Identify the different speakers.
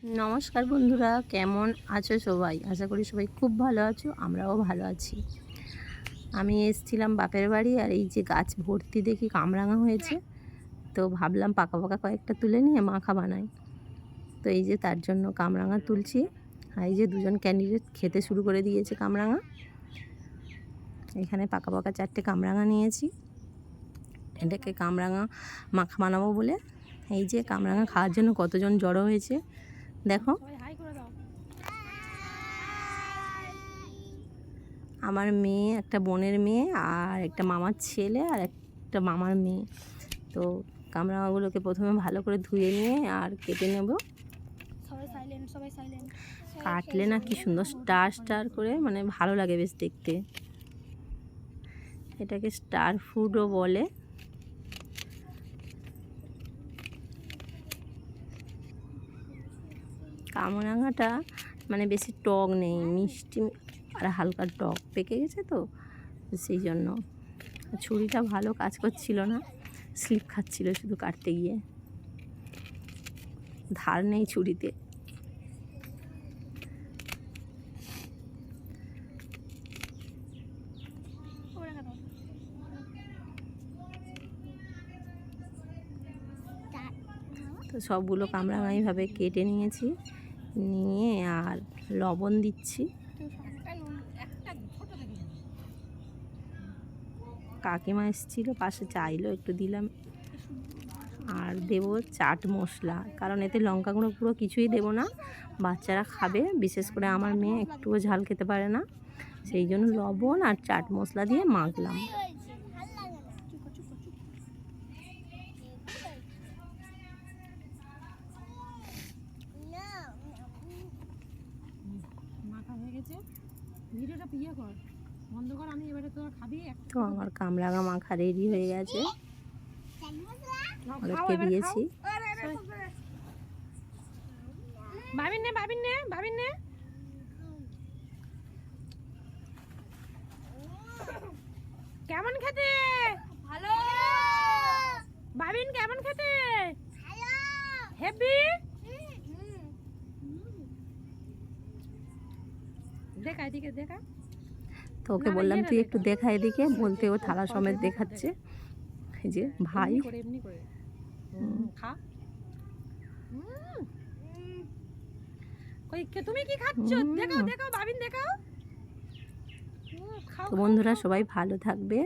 Speaker 1: নমস্কার বন্ধুরা, কেমন আছো সবাই? আশা করি সবাই খুব ভালো আছো, আমরাও ভালো আছি। আমি এসেছিলাম বাপের বাড়ি, আর এই যে গাছ ভর্তি দেখি কামরাঙা হয়েছে, তো ভাবলাম পাকা পাকা কয়েকটা তুলে নিয়ে মাখা বানাই। তো এই যে তার জন্য কামরাঙা তুলছি। আর এই যে দুজন ক্যান্ডিডেট খেতে শুরু করে দিয়েছে কামরাঙা। এখানে পাকা পাকা 4টে কামরাঙা নিয়েছি, এটাকে কামরাঙা মাখা বানাবো বলে। এই যে কামরাঙা খাওয়ার জন্য কতজন জড়ো হয়েছে দেখো। আমার মেয়ে, একটা বোনের মেয়ে, আর একটা মামার ছেলে, আর একটা মামার মেয়ে। তো কামরাঙাগুলোকে প্রথমে ভালো করে ধুয়ে নিয়ে আর কেটে নেব। কাটলে না কি সুন্দর স্টার স্টার করে, মানে ভালো লাগে বেশ দেখতে। এটাকে স্টার ফুডও বলে। কামরাঙাটা মানে বেশি টক নেই, মিষ্টি আর হালকা টক পেকে গেছে, তো সেই জন্য ছুরিটা ভালো কাজ করছিল না, স্লিপ খাচ্ছিল শুধু কাটতে গিয়ে, ধার নেই ছুরিতে। তো সবগুলো কামরাঙা এইভাবে কেটে নিয়েছি, নিয়ে আর লবণ দিচ্ছি। কাকিমা এসেছিল পাশে, চাইলো একটু দিলাম। আর দেব চাট মশলা, কারণ এতে লঙ্কা গুঁড়ো পুরো কিছুই দেব না, বাচ্চারা খাবে, বিশেষ করে আমার মেয়ে একটুও ঝাল খেতে পারে না, সেই জন্য লবণ আর চাট মশলা দিয়ে মাখলাম। তো আমার কামরাঙা মাখা রেডি হয়ে গেছে, ওদেরকে দিয়েছি।
Speaker 2: কেমন খেতে? ভালো। বাবিন কেমন খেতে? ভালো। হেভি। দেখা এদিকে, দেখা।
Speaker 1: তো ওকে বললাম তুই একটু দেখা এদিকে, বলতে ও থালা সমেত দেখাচ্ছে। এই যে ভাই,
Speaker 2: এমনি করে খা। তুমি কি খাচ্ছ? দেখাও দেখাও বাবিন, দেখাও।
Speaker 1: তো বন্ধুরা সবাই ভালো থাকবে।